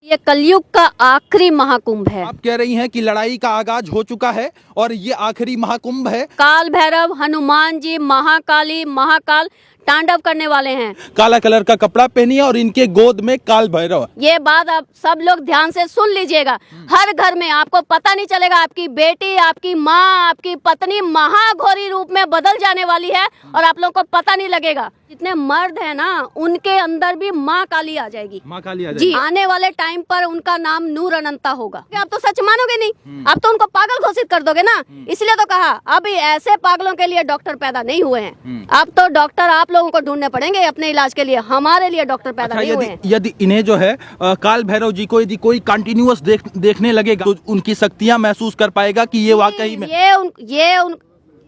ये कलयुग का आखिरी महाकुंभ है। आप कह रही हैं कि लड़ाई का आगाज हो चुका है और ये आखिरी महाकुंभ है। काल भैरव, हनुमान जी, महाकाली, महाकाल तांडव करने वाले हैं। काला कलर का कपड़ा पहनी है और इनके गोद में काल भैरव। ये बात आप सब लोग ध्यान से सुन लीजिएगा। हर घर में आपको पता नहीं चलेगा, आपकी बेटी, आपकी माँ, आपकी पत्नी महाघोरी रूप में बदल जाने वाली है और आप लोगों को पता नहीं लगेगा। जितने मर्द हैं ना, उनके अंदर भी माँ काली आ जाएगी। माँ काली आ जी, जाएगी। आने वाले टाइम पर उनका नाम नूर अनंता होगा। आप तो सच मानोगे नहीं, आप तो उनको पागल घोषित कर दोगे ना। इसलिए तो कहा अभी ऐसे पागलों के लिए डॉक्टर पैदा नहीं हुए हैं। अब तो डॉक्टर आप लोगों को ढूंढने पड़ेंगे अपने इलाज के लिए, हमारे लिए डॉक्टर पैदा अच्छा, नहीं हुए हैं। यदि इन्हें जो है काल भैरव जी को यदि कोई कंटिन्यूअस देखने लगेगा तो उनकी शक्तियां महसूस कर पाएगा कि ये वाकई में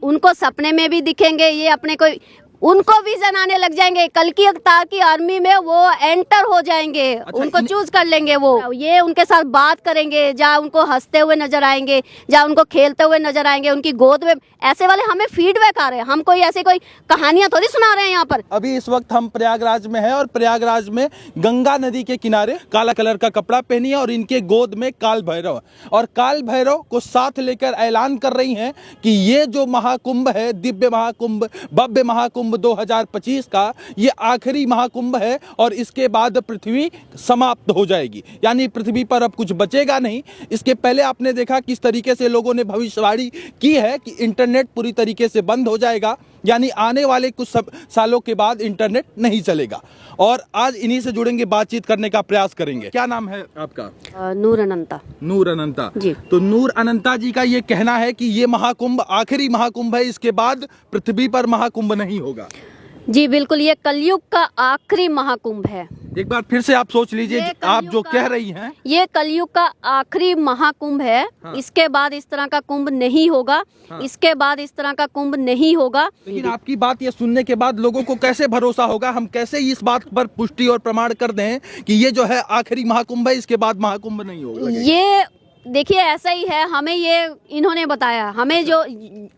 उनको सपने में भी दिखेंगे। ये अपने को उनको विजन आने लग जाएंगे। कल की अवतार की आर्मी में वो एंटर हो जाएंगे। उनको चूज कर लेंगे। वो ये उनके साथ बात करेंगे, जहाँ उनको हंसते हुए नजर आएंगे, जहाँ उनको खेलते हुए नजर आएंगे, उनकी गोद में। ऐसे वाले हमें फीडबैक आ रहे हैं। हम कोई ऐसी कोई कहानियां थोड़ी सुना रहे हैं यहाँ पर। अभी इस वक्त हम प्रयागराज में हैं और प्रयागराज में गंगा नदी के किनारे काला कलर का कपड़ा पहनी है और इनके गोद में काल भैरव, और काल भैरव को साथ लेकर ऐलान कर रही हैं कि ये जो महाकुंभ है, दिव्य महाकुंभ, भव्य महाकुंभ 2025 का, ये आखिरी महाकुंभ है और इसके बाद पृथ्वी समाप्त हो जाएगी। यानी पृथ्वी पर अब कुछ बचेगा नहीं। इसके पहले आपने देखा किस तरीके से लोगों ने भविष्यवाणी की है कि इंटरनेट पूरी तरीके से बंद हो जाएगा, यानी आने वाले कुछ सालों के बाद इंटरनेट नहीं चलेगा। और आज इन्हीं से जुड़ेंगे, बातचीत करने का प्रयास करेंगे। क्या नाम है आपका? नूर अनंता। नूर अनंता जी। तो नूर अनंता जी का ये कहना है कि ये महाकुंभ आखिरी महाकुंभ है, इसके बाद पृथ्वी पर महाकुंभ नहीं होगा। जी बिल्कुल, ये कलयुग का आखिरी महाकुंभ है। एक बार फिर से आप सोच लीजिए, आप जो कह रही हैं, ये कलयुग का आखिरी महाकुंभ है। हाँ। इसके बाद इस तरह का कुंभ नहीं होगा। हाँ। इसके बाद इस तरह का कुंभ नहीं होगा। लेकिन आपकी बात ये सुनने के बाद लोगों को कैसे भरोसा होगा? हम कैसे इस बात पर पुष्टि और प्रमाण कर दें कि ये जो है आखिरी महाकुंभ है, इसके बाद महाकुंभ नहीं होगा? ये देखिए, ऐसा ही है। हमें ये इन्होंने बताया, हमें जो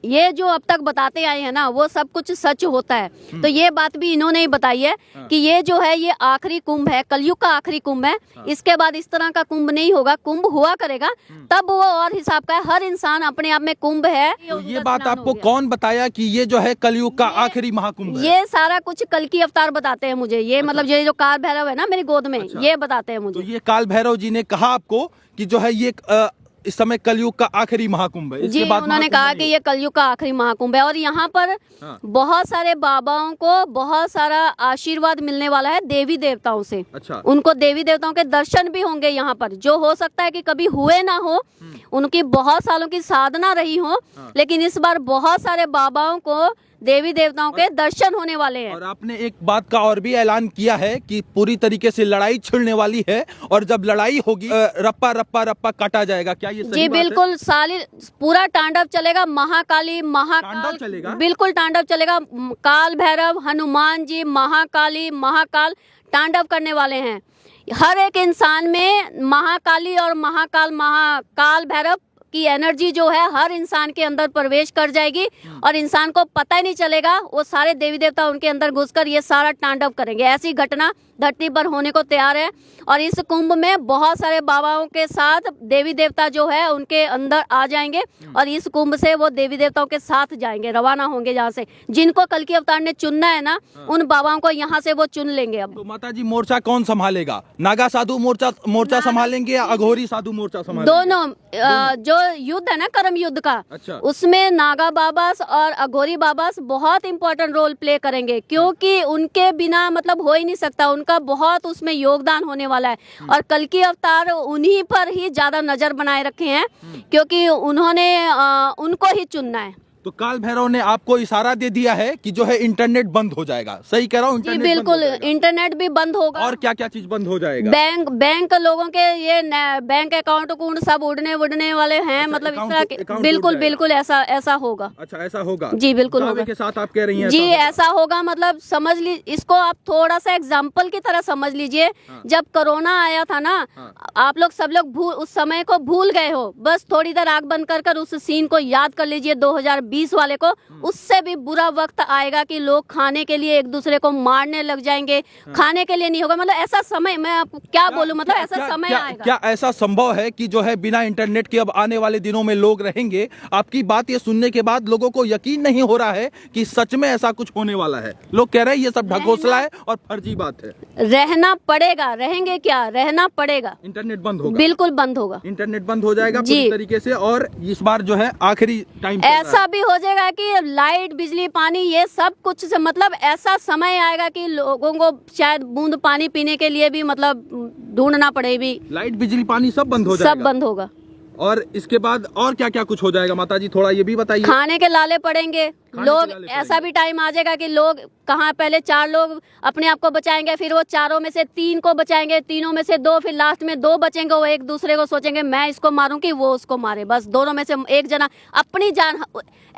ये जो अब तक बताते आए हैं ना, वो सब कुछ सच होता है। तो ये बात भी इन्होंने ही बताई है कि ये जो है ये आखिरी कुंभ है, कलयुग का आखिरी कुंभ है। इसके बाद इस तरह का कुंभ नहीं होगा। कुंभ हुआ करेगा तब वो और हिसाब का है। हर इंसान अपने आप में कुंभ है। तो ये बात आपको कौन बताया कि ये जो है कलयुग का आखिरी महाकुंभ है? ये सारा कुछ कल की अवतार बताते हैं मुझे। ये मतलब ये जो काल भैरव है ना मेरी गोद में, ये बताते हैं मुझे। तो ये काल भैरव जी ने कहा आपको कि जो है ये इस समय कलयुग का आखिरी महाकुंभ है, जी, उन्होंने कहा कि ये कलयुग का आखिरी महाकुंभ है। और यहाँ पर हाँ। बहुत सारे बाबाओं को बहुत सारा आशीर्वाद मिलने वाला है देवी देवताओं से। अच्छा। उनको देवी देवताओं के दर्शन भी होंगे यहाँ पर, जो हो सकता है कि कभी हुए ना हो। उनकी बहुत सालों की साधना रही हो, लेकिन इस बार बहुत सारे बाबाओं को देवी देवताओं के दर्शन होने वाले हैं। और आपने एक बात का और भी ऐलान किया है कि पूरी तरीके से लड़ाई छिड़ने वाली है और जब लड़ाई होगी रप्पा रप्पा रप्पा काटा जाएगा। क्या ये सही जी बात है? बिल्कुल, साली पूरा तांडव चलेगा। महाकाली, महाकाल, तांडव चलेगा? बिल्कुल तांडव चलेगा। काल भैरव, हनुमान जी, महाकाली, महाकाल तांडव करने वाले हैं। हर एक इंसान में महाकाली और महाकाल भैरव की एनर्जी जो है हर इंसान के अंदर प्रवेश कर जाएगी और इंसान को पता ही नहीं चलेगा। वो सारे देवी देवता उनके अंदर घुसकर ये सारा तांडव करेंगे। ऐसी घटना धरती पर होने को तैयार है। और इस कुंभ में बहुत सारे बाबाओं के साथ देवी देवता जो है उनके अंदर आ जाएंगे और इस कुंभ से वो देवी देवताओं के साथ जाएंगे, रवाना होंगे। जहाँ से जिनको कल की अवतार ने चुनना है ना, उन बाबाओं को यहाँ से वो चुन लेंगे। अब तो माता जी मोर्चा कौन संभालेगा? नागा साधु मोर्चा संभालेंगे या अघोरी साधु मोर्चा संभालेंगे? दोनों जो युद्ध है ना, कर्म युद्ध का, अच्छा। उसमें नागा बाबास और अघोरी बाबास बहुत इंपॉर्टेंट रोल प्ले करेंगे, क्योंकि उनके बिना मतलब हो ही नहीं सकता। उनका बहुत उसमें योगदान होने वाला है और कल की अवतार उन्हीं पर ही ज्यादा नजर बनाए रखे हैं, क्योंकि उन्होंने उनको ही चुनना है। तो काल भैरव ने आपको इशारा दे दिया है कि जो है इंटरनेट बंद हो जाएगा। सही कह रहा हूँ? जी बिल्कुल, इंटरनेट भी बंद होगा। और क्या क्या चीज बंद हो जाएगा? बैंक लोगों के ये बैंक अकाउंट सब उड़ने वाले हैं। अच्छा, मतलब इस तरह के अकाउंट बिल्कुल उड़ बिल्कुल ऐसा होगा। अच्छा, ऐसा होगा? जी बिल्कुल दावे होगा। के साथ आप कह रही हैं जी ऐसा होगा? ऐसा होगा। मतलब समझ ली इसको, आप थोड़ा सा एग्जाम्पल की तरह समझ लीजिए। जब कोरोना आया था ना, आप लोग सब लोग उस समय को भूल गए हो। बस थोड़ी देर आंख बंद कर उस सीन को याद कर लीजिए। 20 वाले को, उससे भी बुरा वक्त आएगा कि लोग खाने के लिए एक दूसरे को मारने लग जाएंगे, खाने के लिए नहीं होगा। मतलब ऐसा समय, मैं आपको क्या बोलूं, मतलब ऐसा समय आएगा। क्या ऐसा संभव है कि जो है बिना इंटरनेट के अब आने वाले दिनों में लोग रहेंगे? आपकी बात ये सुनने के बाद लोगों को यकीन नहीं हो रहा है कि सच में ऐसा कुछ होने वाला है। लोग कह रहे हैं ये सब ढकोसला है और फर्जी बात है। रहना पड़ेगा, रहेंगे क्या, रहना पड़ेगा। इंटरनेट बंद होगा, बिल्कुल बंद होगा, इंटरनेट बंद हो जाएगा पूरी तरीके से। और इस बार जो है आखिरी टाइम ऐसा भी हो जाएगा कि लाइट, बिजली, पानी, ये सब कुछ से मतलब ऐसा समय आएगा कि लोगों को शायद बूंद पानी पीने के लिए भी मतलब ढूंढना पड़े। भी लाइट, बिजली, पानी सब बंद हो जाएगा, सब बंद होगा। और इसके बाद और क्या क्या कुछ हो जाएगा माता जी, थोड़ा ये भी बताइए। खाने के लाले पड़ेंगे लोग, ऐसा भी टाइम आ जाएगा कि लोग कहाँ पहले 4 लोग अपने आप को बचाएंगे, फिर वो 4 में से 3 को बचाएंगे, 3 में से 2, फिर लास्ट में 2 बचेंगे। वो एक दूसरे को सोचेंगे मैं इसको मारूं कि वो उसको मारे, बस दोनों में से एक जना अपनी जान।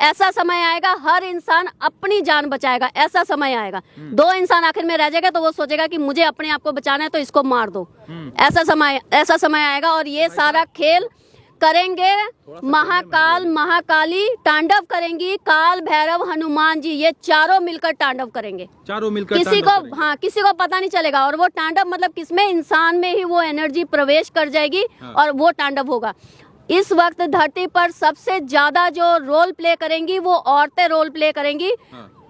ऐसा समय आएगा हर इंसान अपनी जान बचाएगा, ऐसा समय आएगा। 2 इंसान आखिर में रह जाएगा तो वो सोचेगा कि मुझे अपने आप को बचाना है तो इसको मार दो। ऐसा समय आएगा और ये सारा खेल करेंगे महाकाल, महाकाली तांडव करेंगी, काल भैरव, हनुमान जी, ये चारों मिलकर तांडव करेंगे। चारों मिलकर किसी को पता नहीं चलेगा। और वो तांडव मतलब किसमें, इंसान में ही वो एनर्जी प्रवेश कर जाएगी और वो तांडव होगा। इस वक्त धरती पर सबसे ज्यादा जो रोल प्ले करेंगी वो औरतें रोल प्ले करेंगी।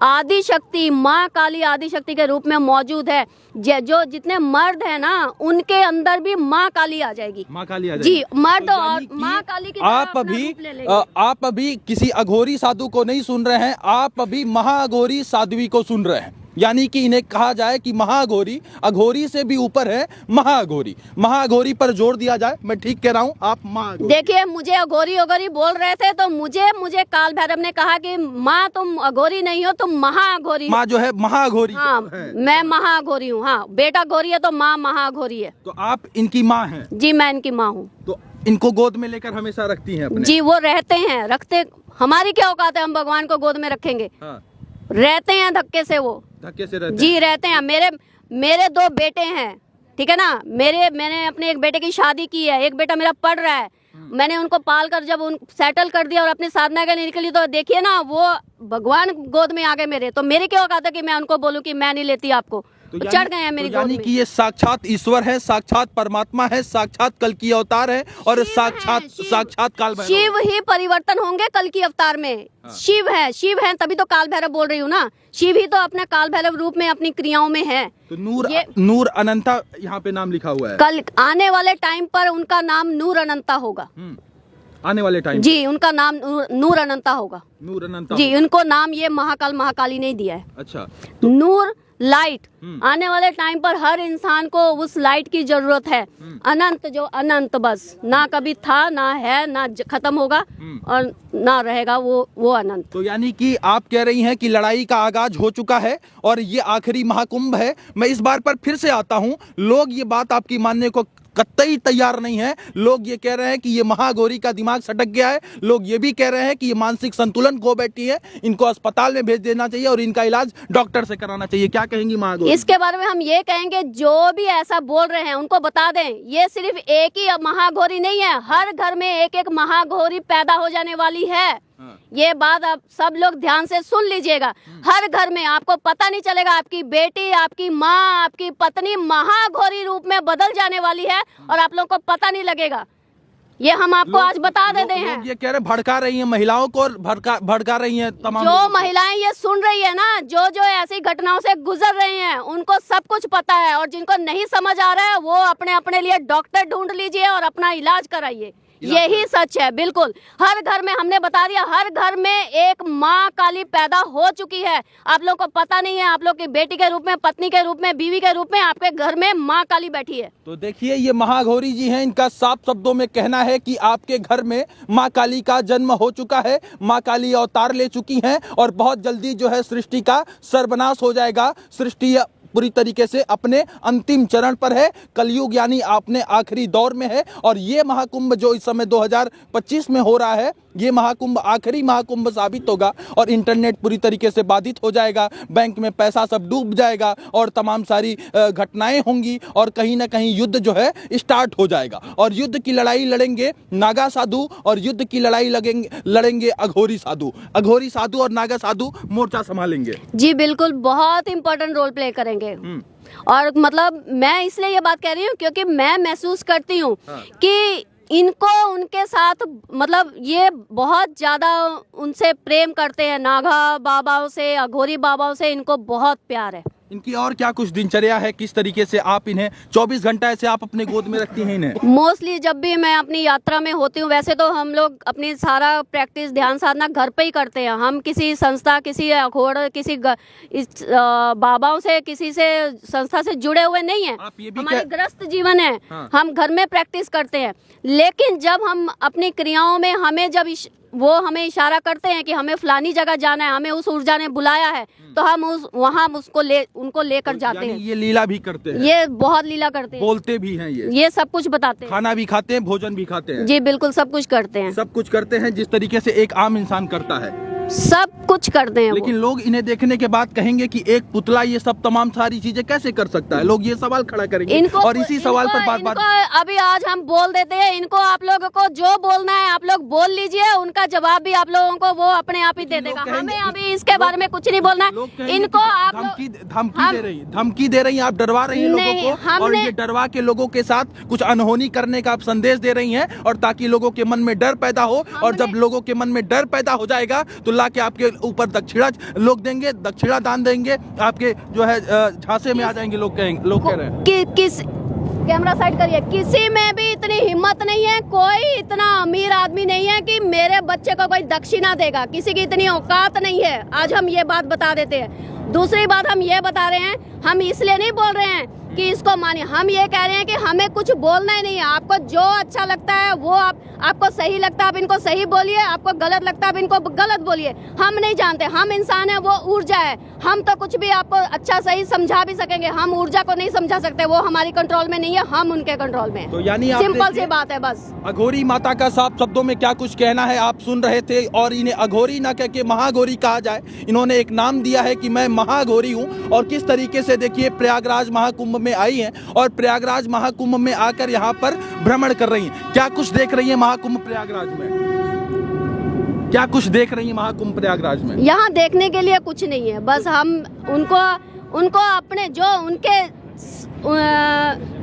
आदि शक्ति, माँ काली आदि शक्ति के रूप में मौजूद है। जो जितने मर्द है ना उनके अंदर भी माँ काली आ जाएगी। माँ काली आ जाएगी जी, मर्द और माँ काली की आप अभी किसी अघोरी साधु को नहीं सुन रहे हैं, आप अभी महाअघोरी साध्वी को सुन रहे हैं। यानी कि इन्हें कहा जाए कि महाअघोरी, अघोरी से भी ऊपर है महाअघोरी। महाअघोरी पर जोर दिया जाए, मैं ठीक कह रहा हूँ? आप महाअघोरी देखिए, मुझे अघोरी अघोरी बोल रहे थे तो मुझे काल भैरव ने कहा कि माँ तुम अघोरी नहीं हो, तुम महाअघोरी। माँ जो है महाअघोरी। हाँ, मैं महाअघोरी हूँ। हाँ, बेटा घोरी है तो माँ महाअघोरी है। तो आप इनकी माँ हैं? जी, मैं इनकी माँ हूँ। तो इनको गोद में लेकर हमेशा रखती हैं अपने? जी, वो रहते हैं, रखते। हमारी क्या औकात है, हम भगवान को गोद में रखेंगे? हाँ। रहते हैं धक्के से, वो धक्के से रहते जी रहते हैं। मेरे 2 बेटे हैं, ठीक है ना। मैंने अपने एक बेटे की शादी की है, एक बेटा मेरा पढ़ रहा है। मैंने उनको पाल कर जब उन सेटल कर दिया और अपनी साधना के लिए निकली तो देखिए ना, वो भगवान गोद में आ गए मेरे। तो मेरी क्या औकात है कि मैं उनको बोलूं कि मैं नहीं लेती आपको? तो चढ़ गए हैं मेरी गोद में। यानी कि ये साक्षात ईश्वर है, साक्षात परमात्मा है, साक्षात कल की अवतार है और साक्षात काल भैरव। शिव ही परिवर्तन होंगे कल की अवतार में। शिव है तभी तो काल भैरव बोल रही हूँ ना। शिव ही तो अपने काल भैरव रूप में अपनी क्रियाओं में है। तो नूर अनंता यहाँ पे नाम लिखा हुआ है। कल आने वाले टाइम पर उनका नाम नूर अनंता होगा। आने वाले टाइम जी, उनका नाम नूर अनंता होगा। नूर अनंता जी, उनको नाम ये महाकाल महाकाली नहीं दिया है। अच्छा, नूर, लाइट। आने वाले टाइम पर हर इंसान को उस लाइट की जरूरत है। अनंत, जो अनंत, बस ना कभी था, ना है, ना खत्म होगा और ना रहेगा, वो अनंत। तो यानी कि आप कह रही हैं कि लड़ाई का आगाज हो चुका है और ये आखिरी महाकुंभ है। मैं इस बार पर फिर से आता हूँ, लोग ये बात आपकी मानने को कतई तैयार नहीं है। लोग ये कह रहे हैं कि ये महागौरी का दिमाग सटक गया है। लोग ये भी कह रहे हैं कि ये मानसिक संतुलन खो बैठी है, इनको अस्पताल में भेज देना चाहिए और इनका इलाज डॉक्टर से कराना चाहिए। क्या कहेंगी महागौरी? इसके बारे में हम ये कहेंगे, जो भी ऐसा बोल रहे हैं उनको बता दें, ये सिर्फ एक ही महागौरी नहीं है, हर घर में एक एक महागौरी पैदा हो जाने वाली है। ये बात आप सब लोग ध्यान से सुन लीजिएगा। हर घर में आपको पता नहीं चलेगा, आपकी बेटी, आपकी माँ, आपकी पत्नी महाघोरी रूप में बदल जाने वाली है और आप लोगों को पता नहीं लगेगा। ये हम आपको आज बता देते हैं। ये कह रहे भड़का रही हैं महिलाओं को, भड़का रही हैं तमाम। जो महिलाएं ये सुन रही है ना, जो ऐसी घटनाओं से गुजर रही हैं, उनको सब कुछ पता है। और जिनको नहीं समझ आ रहा है वो अपने लिए डॉक्टर ढूंढ लीजिए और अपना इलाज कराइए। यही सच है, बिल्कुल। हर घर में, हमने बता दिया, हर घर में एक माँ काली पैदा हो चुकी है। आप लोग को पता नहीं है, आप लोग की बेटी के रूप में, पत्नी के रूप में, बीवी के रूप में आपके घर में माँ काली बैठी है। तो देखिए, ये महाघोरी जी हैं, इनका साफ शब्दों में कहना है कि आपके घर में माँ काली का जन्म हो चुका है, माँ काली अवतार ले चुकी हैं और बहुत जल्दी जो है सृष्टि का सर्वनाश हो जाएगा। सृष्टि पूरी तरीके से अपने अंतिम चरण पर है। कलयुग यानी अपने आखिरी दौर में है और ये महाकुंभ जो इस समय 2025 में हो रहा है, ये महाकुंभ आखिरी महाकुंभ साबित होगा और इंटरनेट पूरी तरीके से बाधित हो जाएगा, बैंक में पैसा सब डूब जाएगा और तमाम सारी घटनाएं होंगी और कहीं ना कहीं युद्ध जो है स्टार्ट हो जाएगा। और युद्ध की लड़ाई लड़ेंगे नागा साधु और युद्ध की लड़ाई लड़ेंगे अघोरी साधु। अघोरी साधु और नागा साधु मोर्चा संभालेंगे। जी बिल्कुल, बहुत इंपॉर्टेंट रोल प्ले करेंगे। और मतलब मैं इसलिए ये बात कह रही हूँ क्योंकि मैं महसूस करती हूँ कि इनको उनके साथ मतलब ये बहुत ज़्यादा उनसे प्रेम करते हैं, नागा बाबाओं से, अघोरी बाबाओं से इनको बहुत प्यार है। इनकी और क्या कुछ दिनचर्या है, किस तरीके से आप इन्हें 24 घंटा ऐसे आप अपने गोद में रखती हैं इन्हें? मोस्टली जब भी मैं अपनी यात्रा में होती हूँ, वैसे तो हम लोग अपनी सारा प्रैक्टिस ध्यान साधना घर पे ही करते हैं। हम किसी संस्था, किसी अखोड़, किसी बाबाओं से, किसी से संस्था से जुड़े हुए नहीं हैं। हमारे गृहस्थ जीवन है। हाँ। हम घर में प्रैक्टिस करते हैं, लेकिन जब हम अपनी क्रियाओं में वो हमें इशारा करते हैं कि हमें फलानी जगह जाना है, हमें उस ऊर्जा ने बुलाया है, तो हम वहाँ उनको लेकर जाते हैं। ये लीला भी करते हैं? ये बहुत लीला करते हैं, बोलते भी हैं, ये सब कुछ बताते हैं, खाना भी खाते हैं, भोजन भी खाते हैं। जी बिल्कुल, सब कुछ करते हैं। सब कुछ करते हैं जिस तरीके से एक आम इंसान करता है, सब कुछ करते हैं। लेकिन लोग इन्हें देखने के बाद कहेंगे कि एक पुतला ये सब तमाम सारी चीजें कैसे कर सकता है? लोग ये सवाल खड़ा करेंगे और इसी सवाल पर बात अभी आज हम बोल देते हैं। इनको आप लोगों को जो बोलना है आप लोग बोल लीजिए, उनका जवाब भी आप लोगों को वो अपने आप ही दे देगा। हमें अभी इसके बारे में कुछ नहीं बोलना है। इनको आप धमकी दे रही हैं, आप डरवा रही हैं लोगों को, और ये डरवा के लोगों के साथ कुछ अनहोनी करने का आप संदेश दे रही हैं, और ताकि लोगों के मन में डर पैदा हो, और जब लोगों के मन में डर पैदा हो जाएगा तो ला के आपके ऊपर दक्षिणा लोग देंगे, दक्षिणा दान देंगे, आपके जो है झांसे में आ जाएंगे। लोग कह रहे हैं कि किस कैमरा साइड करिए, किसी में भी इतनी हिम्मत नहीं है, कोई इतना अमीर आदमी नहीं है कि मेरे बच्चे को कोई दक्षिणा देगा। किसी की इतनी औकात नहीं है। आज हम ये बात बता देते हैं। दूसरी बात हम ये बता रहे हैं, हम इसलिए नहीं बोल रहे हैं कि इसको मानिए, हम ये कह रहे हैं कि हमें कुछ बोलना ही नहीं है। आपको जो अच्छा लगता है वो आपको सही लगता है आप इनको सही बोलिए, आपको गलत लगता है आप इनको गलत बोलिए। हम नहीं जानते, हम इंसान है, वो ऊर्जा है। हम तो कुछ भी आपको अच्छा सही समझा भी सकेंगे, हम ऊर्जा को नहीं समझा सकते। वो हमारी कंट्रोल में नहीं है, हम उनके कंट्रोल में है। तो यानी सिंपल सी बात है बस। अघोरी माता का साफ शब्दों में क्या कुछ कहना है आप सुन रहे थे, और इन्हें अघोरी ना कह के महाघोरी कहा जाए। इन्होंने एक नाम दिया है कि मैं महाघोरी हूँ, और किस तरीके से देखिए प्रयागराज महाकुंभ में आई हैं और प्रयागराज महाकुंभ में आकर यहाँ पर भ्रमण कर रही हैं। क्या कुछ देख रही है महाकुंभ प्रयागराज में? क्या कुछ देख रही है महाकुंभ प्रयागराज में? यहाँ देखने के लिए कुछ नहीं है, बस हम उनको अपने जो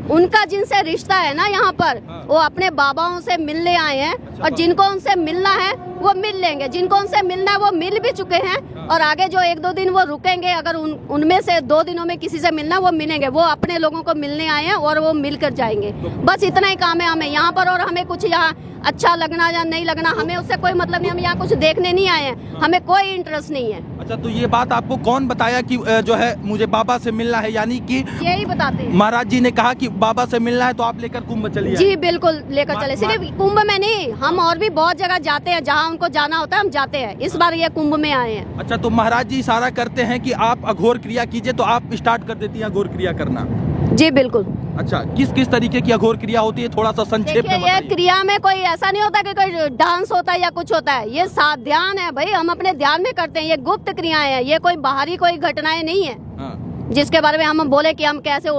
उनका जिनसे रिश्ता है ना यहाँ पर, वो अपने बाबाओं से मिलने आए हैं। और जिनको उनसे मिलना है वो मिल लेंगे, जिनको उनसे मिलना है वो मिल भी चुके हैं, और आगे जो 1-2 दिन वो रुकेंगे, अगर उनमें से 2 दिनों में किसी से मिलना वो मिलेंगे। वो अपने लोगों को मिलने आए हैं और वो मिलकर जाएंगे। बस इतना ही काम है हमें यहाँ पर, और हमें कुछ यहाँ अच्छा लगना या नहीं लगना हमें उससे कोई मतलब नहीं। हम यहाँ कुछ देखने नहीं आए हैं, हमें कोई इंटरेस्ट नहीं है। अच्छा, तो ये बात आपको कौन बताया कि जो है मुझे बाबा से मिलना है? यानी कि यही बताते हैं, महाराज जी ने कहा कि बाबा से मिलना है तो आप लेकर कुंभ चलिए। जी बिल्कुल, लेकर चले। सिर्फ कुंभ में नहीं, हम और भी बहुत जगह जाते हैं, जहाँ उनको जाना होता है हम जाते हैं। इस बार ये कुंभ में आए हैं। अच्छा, तो महाराज जी इशारा करते हैं कि आप अघोर क्रिया कीजिए, तो आप स्टार्ट कर देती हैं अघोर क्रिया करना? जी बिल्कुल। अच्छा, किस तरीके की अघोर क्रिया होती है, थोड़ा सा संक्षेप में बताइए। ये क्रिया में कोई ऐसा नहीं होता कि कोई डांस होता है या कुछ होता है। ये ध्यान है भाई, हम अपने ध्यान में करते हैं। ये गुप्त क्रियाएं हैं, ये कोई बाहरी कोई घटनाएं नहीं है। हाँ। जिसके बारे में हम बोले कि हम कैसे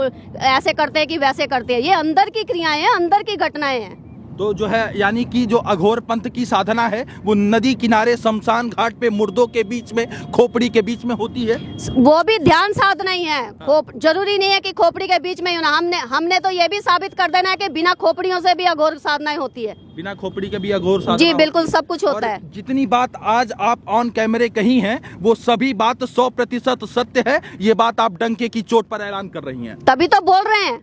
ऐसे करते हैं कि वैसे करते हैं। ये अंदर की क्रियाएं हैं, अंदर की घटनाएं हैं। तो जो है यानी कि जो अघोर पंथ की साधना है वो नदी किनारे, शमशान घाट पे, मुर्दों के बीच में, खोपड़ी के बीच में होती है। वो भी ध्यान साधना ही है। जरूरी नहीं है कि खोपड़ी के बीच में होना। हमने तो ये भी साबित कर देना है कि बिना खोपड़ियों से भी अघोर साधनाएं होती है। बिना खोपड़ी के भी अघोर साधना? जी बिल्कुल, सब कुछ होता है। जितनी बात आज आप ऑन कैमरे कही हैं वो सभी बात 100% सत्य है। ये बात आप डंके की चोट पर ऐलान कर रही हैं। तभी तो बोल रहे हैं,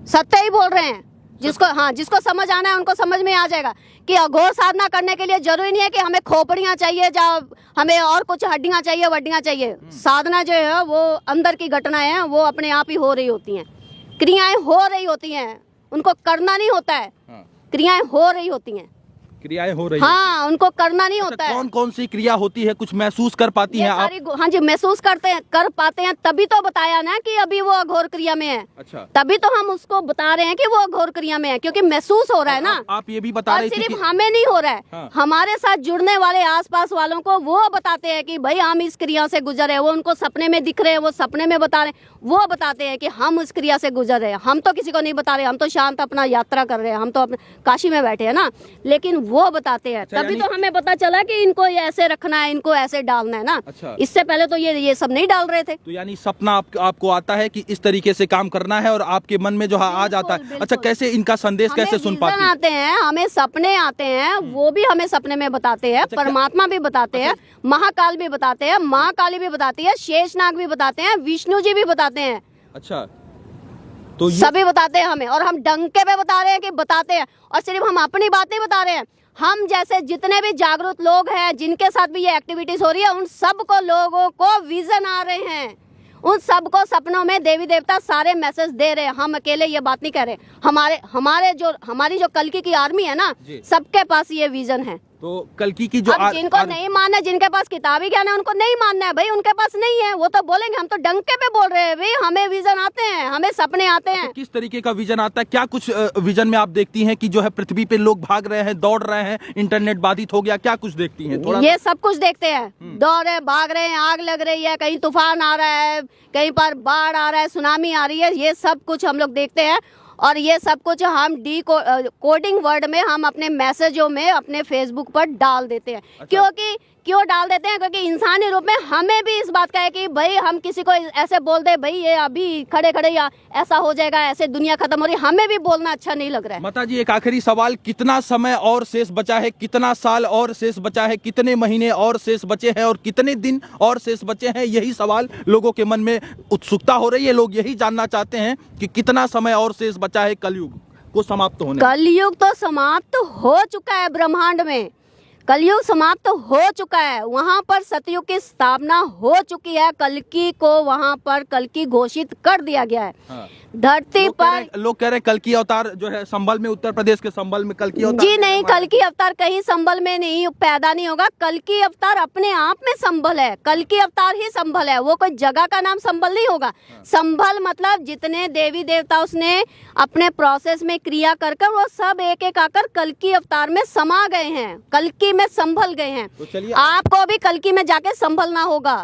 सत्य ही बोल रहे हैं। जिसको समझ आना है उनको समझ में आ जाएगा कि अघोर साधना करने के लिए जरूरी नहीं है कि हमें खोपड़ियां चाहिए, हमें और कुछ हड्डियां चाहिए, वड्डियां चाहिए। साधना जो है वो अंदर की घटनाएं हैं, वो अपने आप ही हो रही होती हैं। क्रियाएं हो रही होती हैं, उनको करना नहीं होता है। क्रियाएं हो रही होती हैं। क्रियाएं हो रही है। हाँ, उनको करना नहीं होता है। कौन कौन सी क्रिया होती है, कुछ महसूस कर पाती हैं आप? हाँ जी, महसूस कर पाते हैं, तभी तो बताया ना कि अभी वो अघोर क्रिया में है। अच्छा, तभी तो हम उसको बता रहे हैं कि वो अघोर क्रिया में है, क्योंकि महसूस हो रहा है ना। आप ये भी बता रहे थे सिर्फ कि हमें नहीं हो रहा है, हाँ। हमारे साथ जुड़ने वाले आसपास वालों को वो बताते हैं कि भाई हम इस क्रिया से गुजर रहे हैं। वो उनको सपने में दिख रहे हैं, वो सपने में बता रहे हैं, वो बताते हैं कि हम उस क्रिया से गुजर रहे हैं। हम तो किसी को नहीं बता रहे, हम तो शांत अपना यात्रा कर रहे हैं, हम तो अपने काशी में बैठे हैं ना, लेकिन वो बताते हैं। अच्छा, तभी तो हमें पता चला कि इनको ये ऐसे रखना है, इनको ऐसे डालना है ना। अच्छा। इससे पहले तो ये सब नहीं डाल रहे थे। तो यानी सपना आपको आता है कि इस तरीके से काम करना है और आपके मन में जो आ जाता है। बिल्कुल। अच्छा, कैसे इनका संदेश कैसे सुन पाती है? आते हैं, हमें सपने आते हैं, वो भी हमें सपने में बताते हैं। अच्छा, परमात्मा भी बताते हैं, महाकाल भी बताते हैं, माँ काली भी बताती है, शेषनाग भी बताते हैं, विष्णु जी भी बताते हैं। अच्छा, तो सभी बताते हैं हमें, और हम डंके पे बता रहे हैं कि बताते हैं। और सिर्फ हम अपनी बात नहीं बता रहे हैं, हम जैसे जितने भी जागरूक लोग हैं, जिनके साथ भी ये एक्टिविटीज हो रही है, उन सबको लोगों को विजन आ रहे हैं, उन सबको सपनों में देवी देवता सारे मैसेज दे रहे हैं। हम अकेले ये बात नहीं कह रहे, हमारी जो कल्कि की आर्मी है ना, सबके पास ये विजन है। तो कल्कि की जो अब जिनको नहीं मानना है, जिनके पास किताबी ज्ञान है, उनको नहीं मानना है भाई, उनके पास नहीं है, वो तो बोलेंगे। हम तो डंके पे बोल रहे हैं भाई, हमें विजन आते हैं, हमें सपने आते हैं। तो किस तरीके का विजन आता है? क्या कुछ विजन में आप देखती हैं कि जो है पृथ्वी पे लोग भाग रहे हैं, दौड़ रहे हैं, इंटरनेट बाधित हो गया, क्या कुछ देखती हैं? थोड़ा ये सब कुछ देखते हैं, दौड़ रहे, भाग रहे हैं, आग लग रही है, कहीं तूफान आ रहा है, कहीं पर बाढ़ आ रहा है, सुनामी आ रही है, ये सब कुछ हम लोग देखते हैं। और ये सब कुछ हम कोडिंग वर्ड में हम अपने मैसेजों में अपने फेसबुक पर डाल देते हैं। अच्छा। क्यों डाल देते हैं? क्योंकि इंसानी रूप में हमें भी इस बात का है कि भाई हम किसी को ऐसे बोल दे, भाई ये अभी खड़े खड़े या ऐसा हो जाएगा, ऐसे दुनिया खत्म हो रही है, हमें भी बोलना अच्छा नहीं लग रहा है। माता जी, एक आखिरी सवाल, कितना समय और शेष बचा है, कितना साल और शेष बचा है, कितने महीने और शेष बचे हैं और कितने दिन और शेष बचे हैं? यही सवाल लोगों के मन में उत्सुकता हो रही है। लोग यही जानना चाहते हैं कि कितना समय और शेष बचा है कलयुग को समाप्त होने। कलयुग तो समाप्त हो चुका है, ब्रह्मांड में कलयुग समाप्त हो चुका है। वहां पर सतयुग की स्थापना हो चुकी है, कल्कि को वहां पर कल्कि घोषित कर दिया गया है। हाँ। धरती पर लोग कह रहे हैं कल्कि अवतार जो है संभल में, उत्तर प्रदेश के संभल में कल्कि अवतार। जी नहीं, कल्कि अवतार कहीं संभल में नहीं पैदा नहीं होगा। कल्कि अवतार अपने आप में संभल है, कल्कि अवतार ही संभल है, वो कोई जगह का नाम संभल नहीं होगा। संभल मतलब जितने देवी देवता उसने अपने प्रोसेस में क्रिया कर वो सब एक एक आकर कल्कि अवतार में समा गए हैं, कल्कि में संभल गए हैं। तो चलिए, आपको भी कल्कि में जाके संभलना होगा।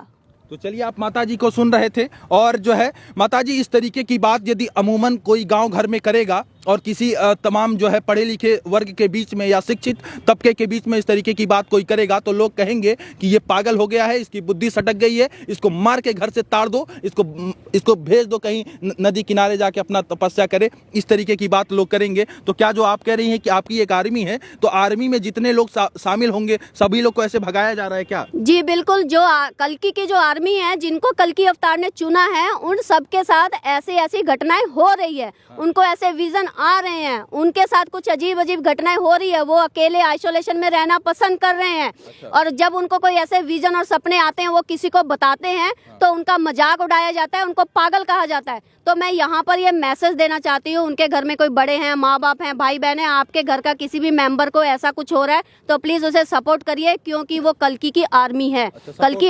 तो चलिए, आप माता जी को सुन रहे थे। और जो है माता जी, इस तरीके की बात यदि अमूमन कोई गांव घर में करेगा और किसी तमाम जो है पढ़े लिखे वर्ग के बीच में या शिक्षित तबके के बीच में इस तरीके की बात कोई करेगा, तो लोग कहेंगे कि ये पागल हो गया है, इसकी बुद्धि सटक गई है, इसको मार के घर से ताड़ दो, इसको भेज दो कहीं नदी किनारे जाके अपना तपस्या करे। इस तरीके की बात लोग करेंगे। तो क्या जो आप कह रही हैं कि आपकी एक आर्मी है, तो आर्मी में जितने लोग शामिल होंगे सभी लोग को ऐसे भगाया जा रहा है क्या? जी बिल्कुल, जो कल्कि की जो आर्मी है, जिनको कल्कि अवतार ने चुना है, उन सबके साथ ऐसी घटनाएं हो रही है। उनको ऐसे विजन आ रहे हैं, उनके साथ कुछ अजीब अजीब घटनाएं हो रही है, वो अकेले आइसोलेशन में रहना पसंद कर रहे हैं। अच्छा। और जब उनको कोई ऐसे विजन और सपने आते हैं, वो किसी को बताते हैं, तो उनका मजाक उड़ाया जाता है, उनको पागल कहा जाता है। तो मैं यहाँ पर ये मैसेज देना चाहती हूँ, उनके घर में कोई बड़े हैं, माँ बाप हैं, भाई बहन हैं, आपके घर का किसी भी मेंबर को ऐसा कुछ हो रहा है तो प्लीज उसे सपोर्ट करिए, क्योंकि वो कल्कि की आर्मी है। अच्छा, कल्कि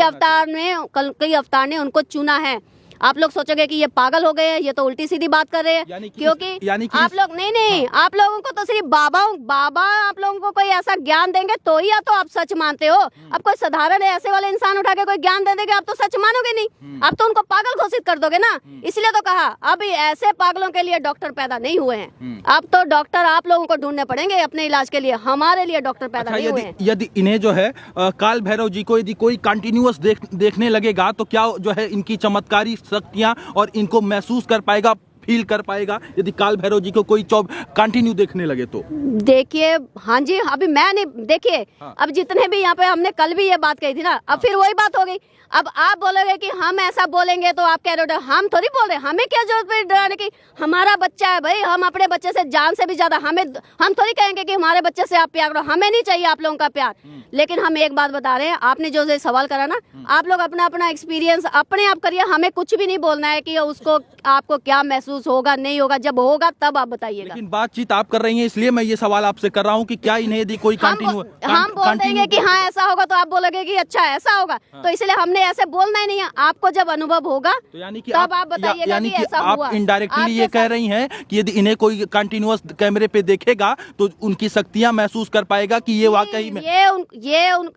अवतार ने उनको चुना है। आप लोग सोचोगे कि ये पागल हो गए हैं, ये तो उल्टी सीधी बात कर रहे हैं, क्योंकि आप लोग नहीं, आप लोगों को तो सिर्फ बाबा आप लोगों को कोई ऐसा ज्ञान देंगे तो ही या तो आप सच मानते हो। अब कोई साधारण ऐसे वाले इंसान उठा के कोई ज्ञान दे देंगे, आप तो सच मानोगे नहीं, आप तो उनको पागल घोषित कर दोगे ना। इसलिए तो कहा, अभी ऐसे पागलों के लिए डॉक्टर पैदा नहीं हुए हैं। अब तो डॉक्टर आप लोगों को ढूंढने पड़ेंगे अपने इलाज के लिए, हमारे लिए डॉक्टर पैदा नहीं हुए हैं। यदि इन्हें जो है काल भैरव जी को यदि कोई कंटिन्यूअस देखने लगेगा, तो क्या जो है इनकी चमत्कारी शक्तियां और इनको महसूस कर पाएगा, फील कर पाएगा, यदि काल भैरव जी को कोई कंटिन्यू देखने लगे तो? देखिए, हाँ जी, अभी मैं नहीं, देखिए अब जितने भी यहाँ पे, हमने कल भी ये बात कही थी ना, अब फिर वही बात हो गई। अब आप बोलोगे कि हम ऐसा बोलेंगे तो आप कह रहे हो, हम थोड़ी बोल रहे, हमें क्या जरूरत है डराने की, हमारा बच्चा है भाई, हम अपने बच्चे से जान से भी ज्यादा, हम थोड़ी कहेंगे कि हमारे बच्चे से आप प्यार करो, हमें नहीं चाहिए आप लोगों का प्यार। लेकिन हम एक बात बता रहे हैं, आपने जो सवाल करा ना, आप लोग अपना एक्सपीरियंस अपने आप करिए, हमें कुछ भी नहीं बोलना है कि उसको आपको क्या महसूस महसूस होगा नहीं होगा, जब होगा तब आप बताइएगा। लेकिन बातचीत आप कर रही हैं, इसलिए मैं ये सवाल आपसे कर रहा हूँ कि क्या इन्हें यदि कोई हम बोल देंगे कि हाँ ऐसा होगा तो आप बोलोगे कि अच्छा ऐसा होगा, तो इसलिए हमने ऐसे बोलना ही नहीं है। आपको जब अनुभव होगा तो यानी कि तब आप बताइएगा कि ऐसा हुआ। आप इनडायरेक्टली ये कह रही हैं कि यदि इन्हें कोई कंटिन्यूअस कैमरे पे देखेगा तो उनकी शक्तियां महसूस कर पाएगा कि ये वाकई में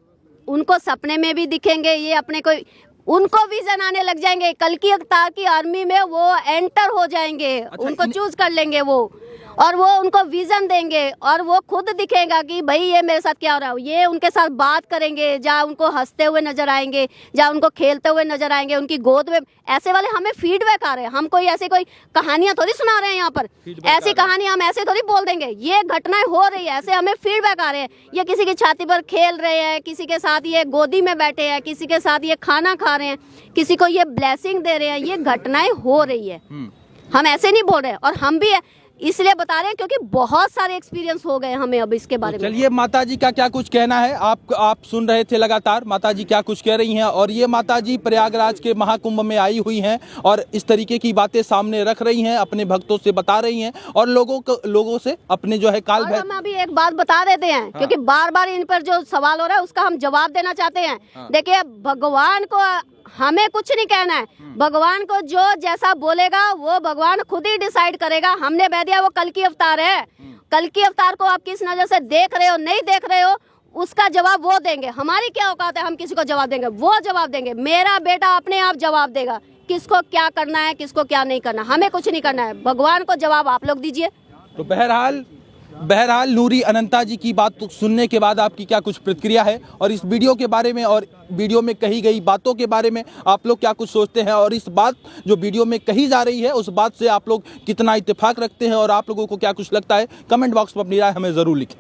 उनको सपने में भी दिखेंगे, ये अपने को उनको विजन आने लग जाएंगे। कल की अवतार की आर्मी में वो एंटर हो जाएंगे। अच्छा, उनको चूज कर लेंगे वो, और वो उनको विजन देंगे और वो खुद दिखेगा कि भाई ये मेरे साथ क्या हो रहा है। ये उनके साथ बात करेंगे, जहाँ उनको हंसते हुए नजर आएंगे, जहाँ उनको खेलते हुए नजर आएंगे, उनकी गोद में। ऐसे वाले हमें फीडबैक आ रहे हैं, हम कोई ऐसी कोई कहानियां थोड़ी सुना रहे हैं यहाँ पर। ऐसी कहानी हम ऐसे थोड़ी बोल देंगे, ये घटनाएं हो रही है, ऐसे हमें फीडबैक आ रहे हैं। ये किसी की छाती पर खेल रहे हैं, किसी के साथ ये गोदी में बैठे हैं, किसी के साथ ये खाना खा रहे हैं, किसी को ये ब्लेसिंग दे रहे हैं। ये घटनाएं हो रही है, हम ऐसे नहीं बोल रहे हैं। और हम भी इसलिए बता रहे हैं क्योंकि बहुत सारे एक्सपीरियंस हो गए हमें अब इसके बारे में। चलिए माताजी का क्या कुछ कहना है, आप सुन रहे थे लगातार माताजी क्या कुछ कह रही हैं। और ये माताजी प्रयागराज के महाकुंभ में आई हुई हैं और इस तरीके की बातें सामने रख रही हैं, अपने भक्तों से बता रही हैं और लोगों से अपने जो है काल भैरव। हम अभी एक बात बता देते हैं क्योंकि बार बार इन पर जो सवाल हो रहा है उसका हम जवाब देना चाहते हैं। देखिए, भगवान को हमें कुछ नहीं कहना है, भगवान को जो जैसा बोलेगा वो भगवान खुद ही डिसाइड करेगा। हमने कह दिया वो कल की अवतार है, कल की अवतार को आप किस नजर से देख रहे हो नहीं देख रहे हो उसका जवाब वो देंगे। हमारी क्या औकात है हम किसी को जवाब देंगे, वो जवाब देंगे। मेरा बेटा अपने आप जवाब देगा किसको क्या करना है किसको क्या नहीं करना, हमें कुछ नहीं करना है। भगवान को जवाब आप लोग दीजिए। तो बहरहाल नूरी अनंता जी की बात सुनने के बाद आपकी क्या कुछ प्रतिक्रिया है और इस वीडियो के बारे में और वीडियो में कही गई बातों के बारे में आप लोग क्या कुछ सोचते हैं, और इस बात जो वीडियो में कही जा रही है उस बात से आप लोग कितना इत्तेफाक रखते हैं और आप लोगों को क्या कुछ लगता है, कमेंट बॉक्स में अपनी राय हमें ज़रूर लिखें।